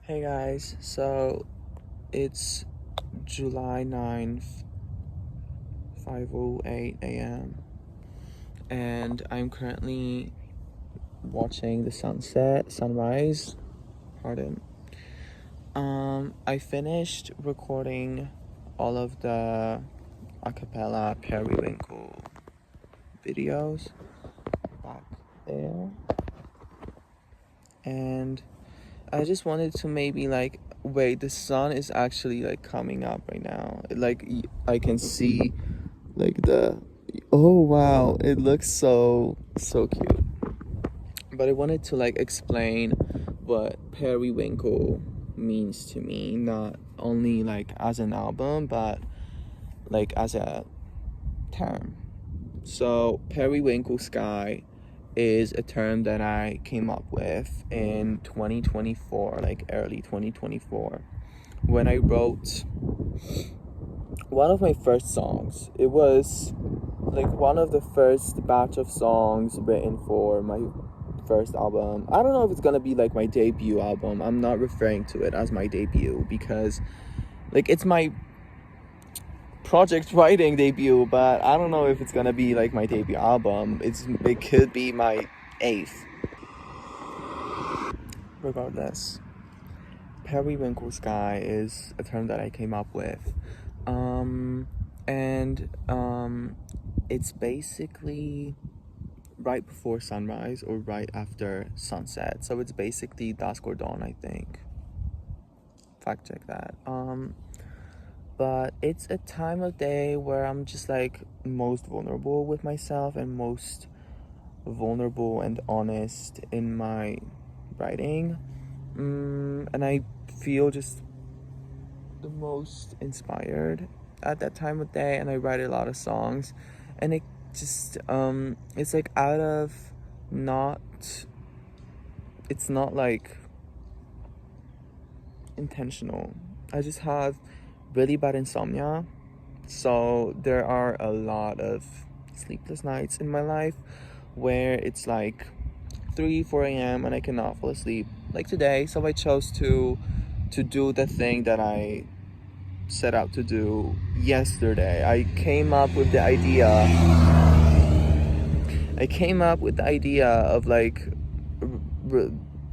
Hey guys, so it's July 9th, 5:08 a.m. and I'm currently watching the sunrise. Pardon. I finished recording all of the acapella periwinkle videos back there, and I just wanted to maybe wait, the sun is actually coming up right now. I can see oh wow, it looks so cute. But I wanted to explain what periwinkle means to me, not only as an album, but as a term. So periwinkle sky is a term that I came up with in 2024, early 2024, when I wrote one of my first songs. It was one of the first batch of songs written for my first album. I don't know if it's gonna be my debut album. I'm not referring to it as my debut because it's my project writing debut, but I don't know if it's gonna be my debut album. It could be my 8th. Regardless, periwinkle sky is a term that I came up with, and it's basically right before sunrise or right after sunset. So it's basically dusk or dawn, I think. Fact check that. But it's a time of day where I'm just most vulnerable with myself and most vulnerable and honest in my writing. And I feel just the most inspired at that time of day, and I write a lot of songs, and it just it's out of not it's not intentional. I just have really bad insomnia, so there are a lot of sleepless nights in my life where it's 3-4 a.m. and I cannot fall asleep like today. So I chose to do the thing that I set out to do yesterday. I came up with the idea of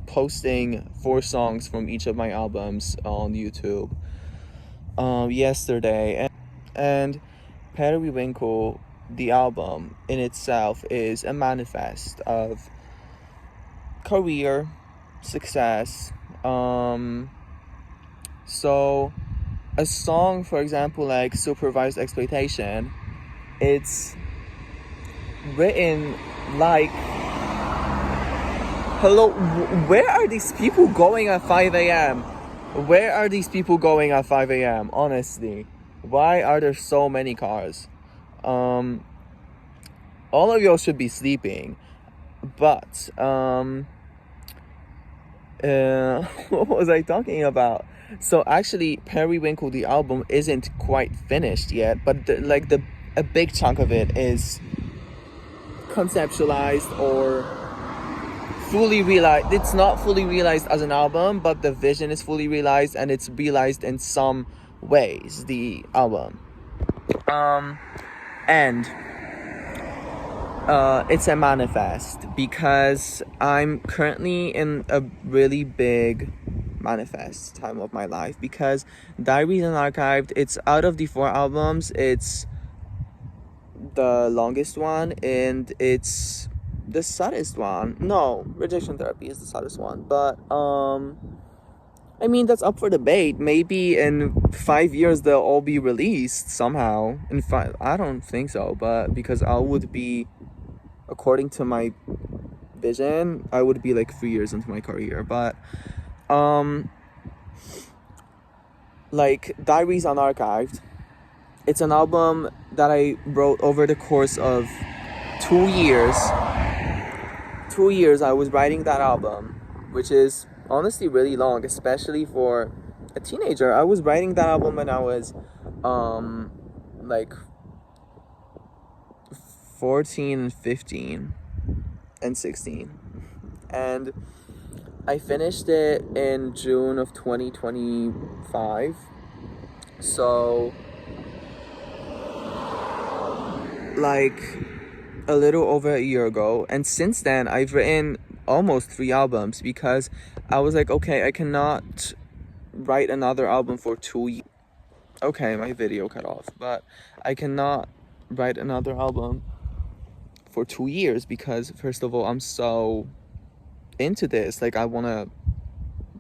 posting 4 songs from each of my albums on YouTube yesterday, and Periwinkle, the album in itself, is a manifest of career success. So a song, for example, Supervised Exploitation, it's written hello, where are these people going at 5 a.m.? Where are these people going at 5 a.m.? Honestly, why are there so many cars? All of y'all should be sleeping. But what was I talking about? So actually, Periwinkle, the album, isn't quite finished yet, but a big chunk of it is conceptualized or fully realized. It's not fully realized as an album, but the vision is fully realized, and it's realized in some ways, the album. And it's a manifest because I'm currently in a really big manifest time of my life, because Diaries Unarchived, it's out of the 4 albums, it's the longest one, and it's the saddest one. No, Rejection Therapy is the saddest one, but I mean, that's up for debate. Maybe in 5 years they'll all be released somehow. In fact, I don't think so, but because I would be, according to my vision, I would be 3 years into my career. But Diaries Unarchived, it's an album that I wrote over the course of 2 years. 2 years I was writing that album, which is honestly really long, especially for a teenager. I was writing that album when I was 14 and 15 and 16. And I finished it in June of 2025. So, like, a little over a year ago. And since then, I've written almost 3 albums because I was like, okay, I cannot write another album for 2 years. Okay, my video cut off. But I cannot write another album for 2 years because, first of all, I'm so into this. Like, I want to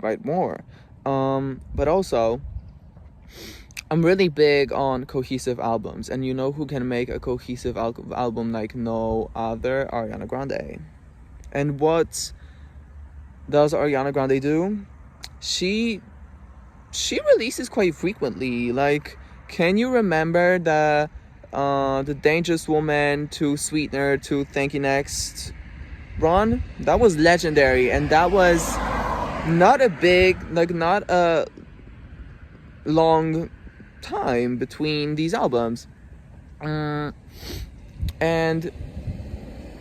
write more. But also, I'm really big on cohesive albums, and you know who can make a cohesive album like no other? Ariana Grande. And what does Ariana Grande do? She releases quite frequently. Like, can you remember the Dangerous Woman to Sweetener to Thank You Next run? That was legendary, and that was not a long time between these albums. And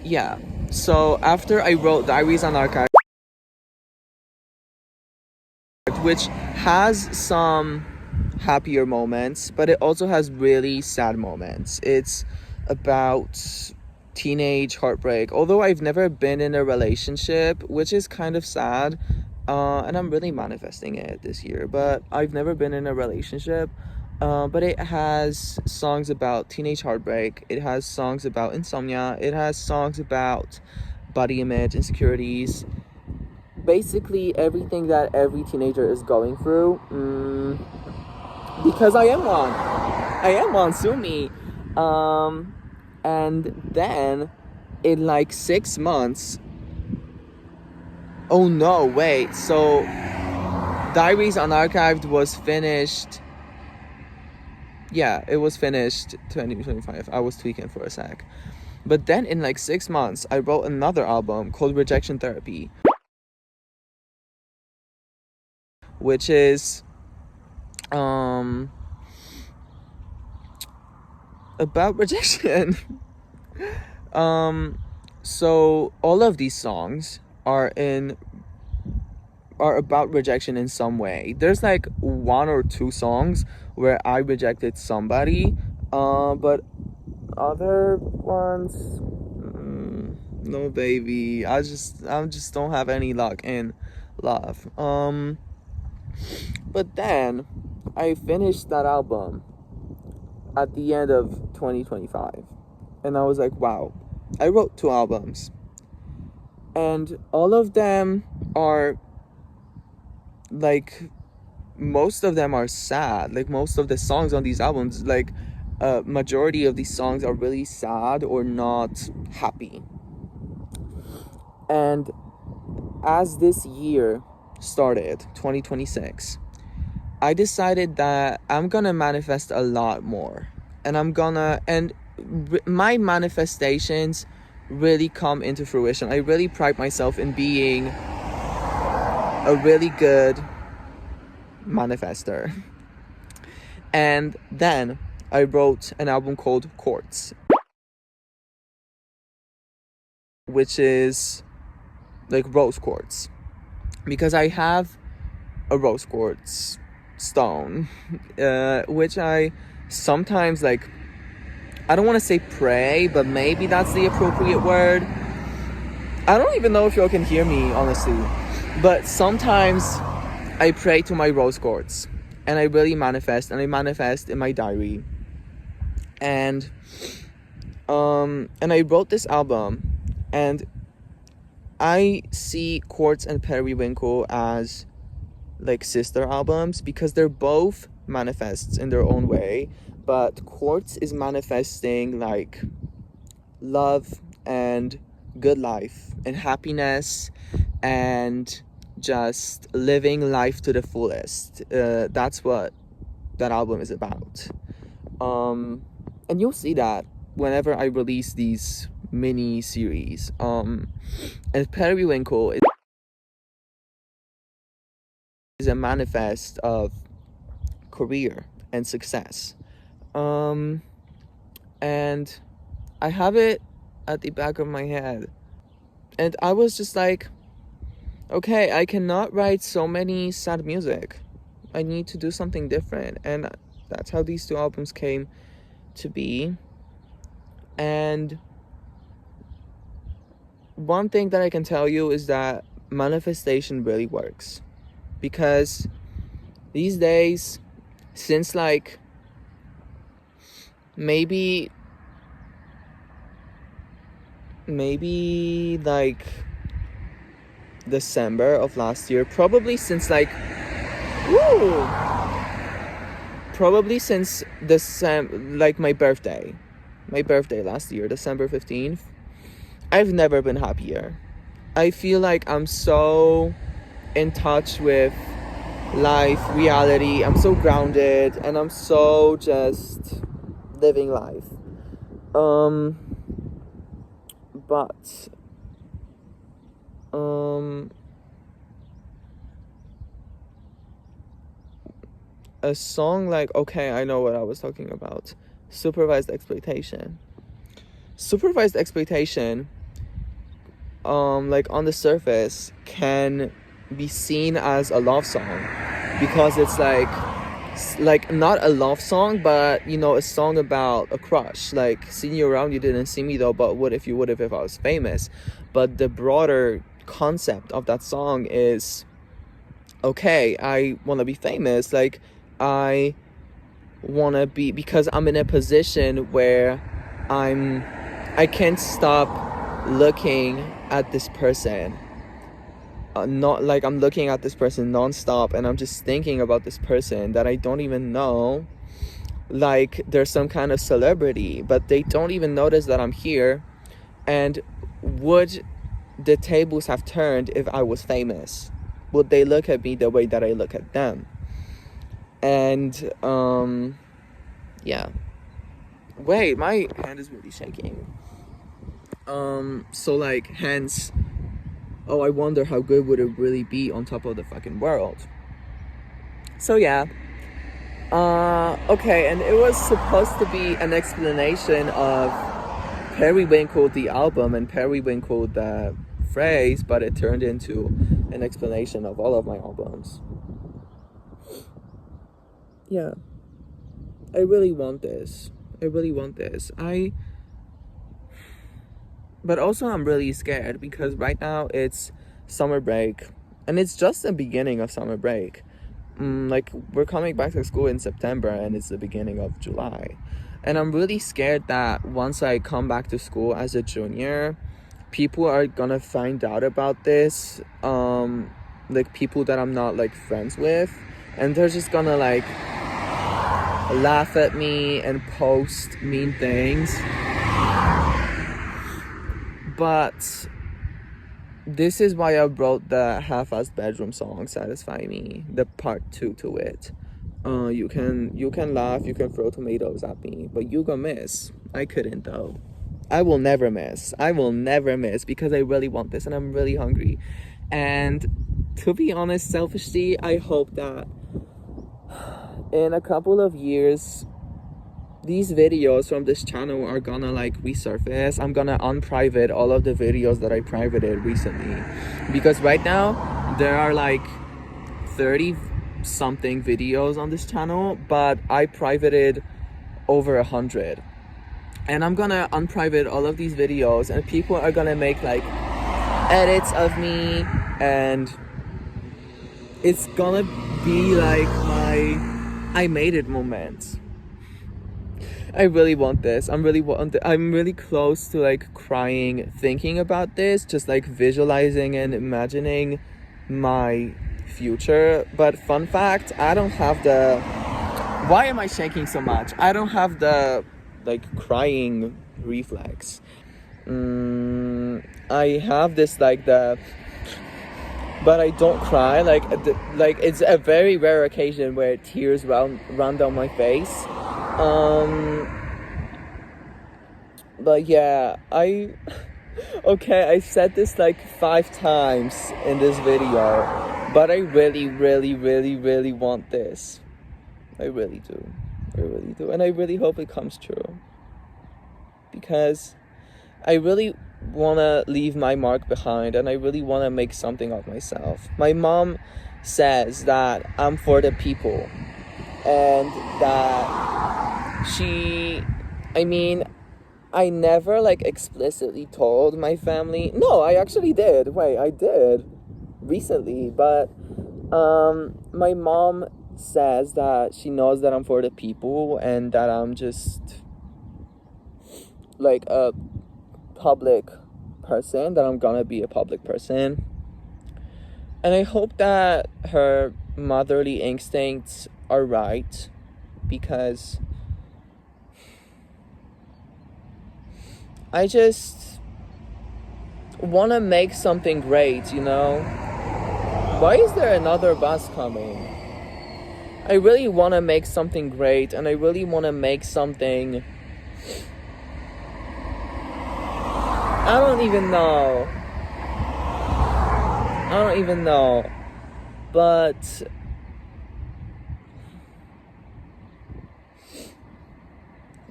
yeah, so after I wrote Diaries on Archive, which has some happier moments, but it also has really sad moments. It's about teenage heartbreak, although I've never been in a relationship, which is kind of sad, and I'm really manifesting it this year, but I've never been in a relationship. But it has songs about teenage heartbreak, it has songs about insomnia, it has songs about body image insecurities, basically everything that every teenager is going through. Because I am one, sue me. And then in like 6 months, oh no, wait, so Diaries Unarchived was finished. Yeah, it was finished 2025. I was tweaking for a sec. But then in like 6 months, I wrote another album called Rejection Therapy, which is about rejection. So all of these songs are about rejection in some way. There's like 1 or 2 songs where I rejected somebody, but other ones, no baby. I just don't have any luck in love. But then I finished that album at the end of 2025, and I was like, wow, I wrote 2 albums, and all of them are like, most of them are sad. Like, most of the songs on these albums, like majority of these songs are really sad or not happy. And as this year started, 2026, I decided that I'm gonna manifest a lot more, and my manifestations really come into fruition. I really pride myself in being a really good manifester. And then I wrote an album called Quartz, which is like rose quartz, because I have a rose quartz stone, which I sometimes, like, I don't want to say pray, but maybe that's the appropriate word. I don't even know if y'all can hear me, honestly, but sometimes I pray to my rose quartz, and I really manifest, and I manifest in my diary. And I wrote this album, and I see Quartz and Periwinkle as like sister albums because they're both manifests in their own way, but Quartz is manifesting like love and good life and happiness and just living life to the fullest. That's what that album is about. And you'll see that whenever I release these mini series. And Periwinkle is a manifest of career and success. And I have it at the back of my head. And I was just like, okay, I cannot write so many sad music. I need to do something different. And that's how these two albums came to be. And one thing that I can tell you is that manifestation really works. Because these days, since like maybe like December of last year, probably since like like my birthday last year, December 15th, I've never been happier. I feel like I'm so in touch with life, reality. I'm so grounded, and I'm so just living life. But a song like, okay, I know what I was talking about. Supervised exploitation. Supervised exploitation, like on the surface, can be seen as a love song because it's like not a love song, but you know, a song about a crush, like seeing you around, you didn't see me though, but what if you would have if I was famous. But the broader concept of that song is, okay, I want to be famous, like I want to be, because I'm in a position where I can't stop looking at this person. Not like I'm looking at this person nonstop and I'm just thinking about this person that I don't even know. Like they're some kind of celebrity, but they don't even notice that I'm here. And would the tables have turned if I was famous? Would they look at me the way that I look at them? And yeah. Wait, my hand is really shaking. So like, hence, oh, I wonder how good would it really be on top of the fucking world. So yeah. Okay, and it was supposed to be an explanation of Periwinkle the album and Periwinkle the phrase, but it turned into an explanation of all of my albums. Yeah. I really want this. But also I'm really scared because right now it's summer break, and it's just the beginning of summer break. Like we're coming back to school in September and it's the beginning of July. And I'm really scared that once I come back to school as a junior, people are gonna find out about this, like people that I'm not like friends with, and they're just gonna like laugh at me and post mean things. But this is why I wrote the half-assed bedroom song, Satisfy Me, the part 2 to it. You can laugh, you can throw tomatoes at me, but you gonna miss. I couldn't though. I will never miss because I really want this and I'm really hungry. And to be honest, selfishly, I hope that in a couple of years these videos from this channel are gonna like resurface. I'm gonna unprivate all of the videos that I privated recently, because right now there are like 30 something videos on this channel, but I privated over 100. And I'm gonna unprivate all of these videos and people are gonna make like edits of me, and it's gonna be like my I made it moment. I really want this. I'm really close to like crying thinking about this, just like visualizing and imagining my future. But fun fact, I don't have the... Why am I shaking so much? I don't have the like crying reflex. I have this like the... But I don't cry. Like it's a very rare occasion where tears run down my face. But yeah, okay, I said this like 5 times in this video, but I really want this. I really do, and I really hope it comes true, because I really want to leave my mark behind, and I really want to make something of myself. My mom says that I'm for the people, and that I never like explicitly told my family. No, I actually did. Wait, I did recently, but my mom says that she knows that I'm for the people and that I'm just like a public person, that I'm gonna be a public person. And I hope that her motherly instincts are right, because I just want to make something great, you know? Why is there another bus coming? I really want to make something great, and I really want to make something... I don't even know. But...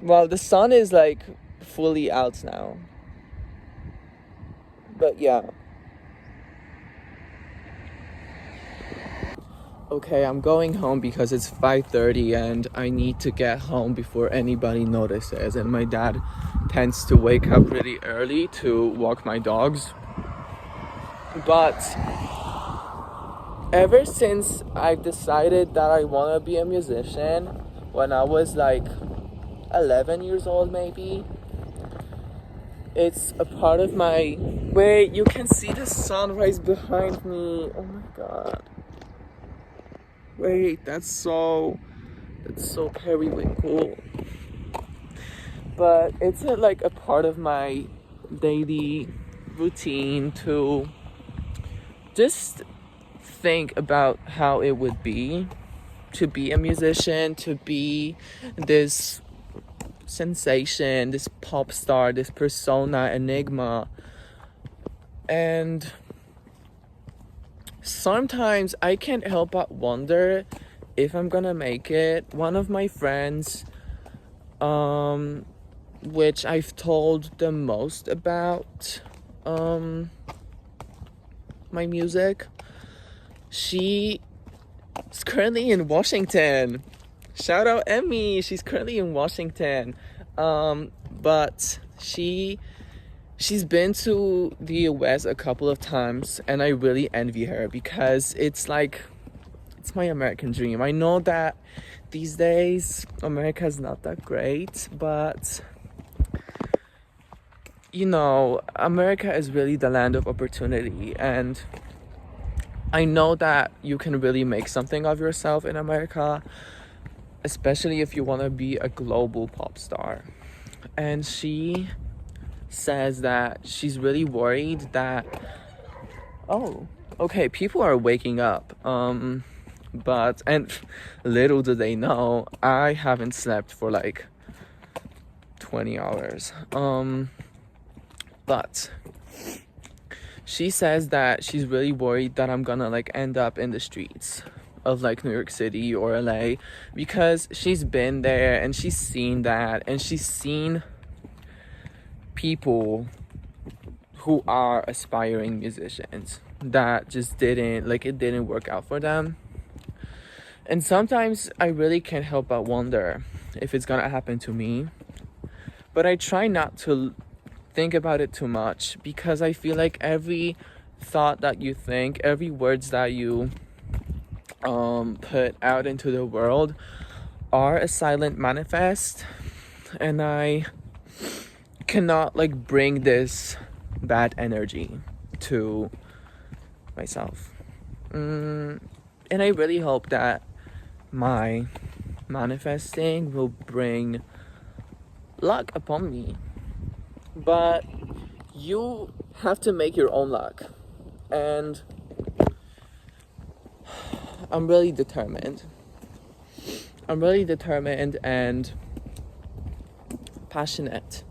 well, the sun is like fully out now. But yeah. Okay, I'm going home because it's 5:30 and I need to get home before anybody notices. And my dad tends to wake up really early to walk my dogs. But ever since I've decided that I want to be a musician, when I was like 11 years old maybe, it's a part of my... Wait, you can see the sunrise behind me. Oh my god. Wait, that's so periwinkle. But it's like a part of my daily routine to just think about how it would be to be a musician, to be this sensation, this pop star, this persona, enigma. And sometimes I can't help but wonder if I'm gonna make it. One of my friends, which I've told the most about my music, she is currently in Washington. Shout out Emmy, she's currently in Washington. But she's been to the US a couple of times, and I really envy her, because it's like, it's my American dream. I know that these days America's not that great, but you know, America is really the land of opportunity, and I know that you can really make something of yourself in America, especially if you want to be a global pop star. And she says that she's really worried that... oh, okay, people are waking up. But, and little do they know, I haven't slept for like 20 hours. But she says that she's really worried that I'm gonna like end up in the streets of like New York City or LA, because she's been there and she's seen that, and she's seen people who are aspiring musicians that just didn't, like, it didn't work out for them. And sometimes I really can't help but wonder if it's gonna happen to me. But I try not to think about it too much, because I feel like every thought that you think, every words that you put out into the world are a silent manifest, and I cannot like bring this bad energy to myself. And I really hope that my manifesting will bring luck upon me. But you have to make your own luck. And I'm really determined. And passionate.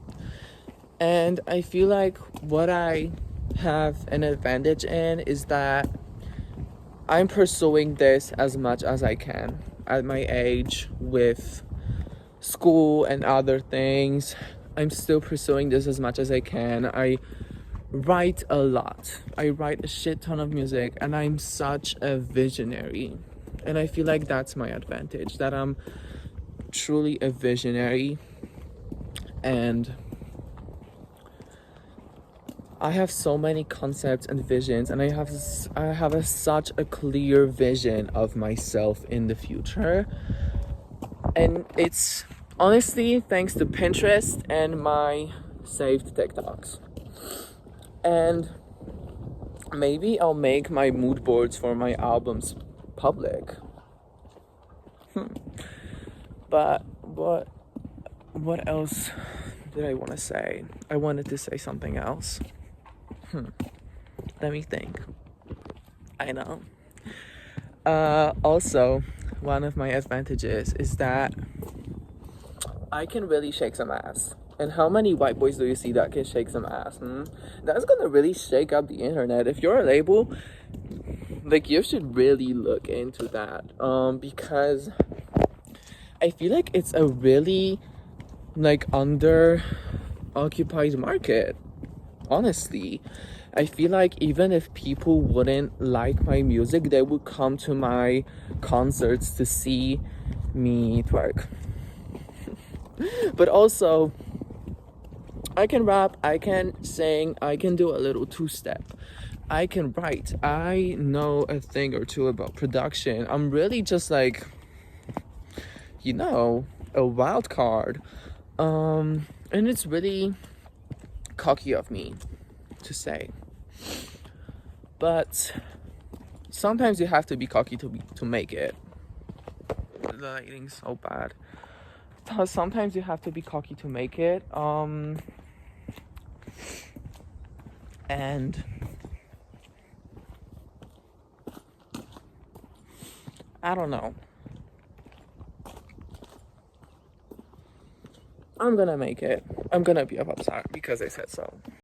And I feel like what I have an advantage in is that I'm pursuing this as much as I can at my age, with school and other things. I'm still pursuing this as much as I can. I write a lot. I write a shit ton of music, and I'm such a visionary. And I feel like that's my advantage, that I'm truly a visionary, and I have so many concepts and visions, and I have such a clear vision of myself in the future. And it's honestly thanks to Pinterest and my saved TikToks. And maybe I'll make my mood boards for my albums public. But what else did I want to say? I wanted to say something else. Let me think. I know. Also, one of my advantages is that I can really shake some ass. And how many white boys do you see that can shake some ass? That's gonna really shake up the internet. If you're a label, like, you should really look into that. Because I feel like it's a really like under occupied market. Honestly, I feel like even if people wouldn't like my music, they would come to my concerts to see me twerk. But also, I can rap, I can sing, I can do a little two-step, I can write, I know a thing or two about production. I'm really just like, a wild card. And it's really cocky of me to say, but sometimes you have to be cocky to make it. The lighting's so bad. Sometimes you have to be cocky to make it. And I don't know. I'm gonna make it. I'm gonna be a pop star because I said so.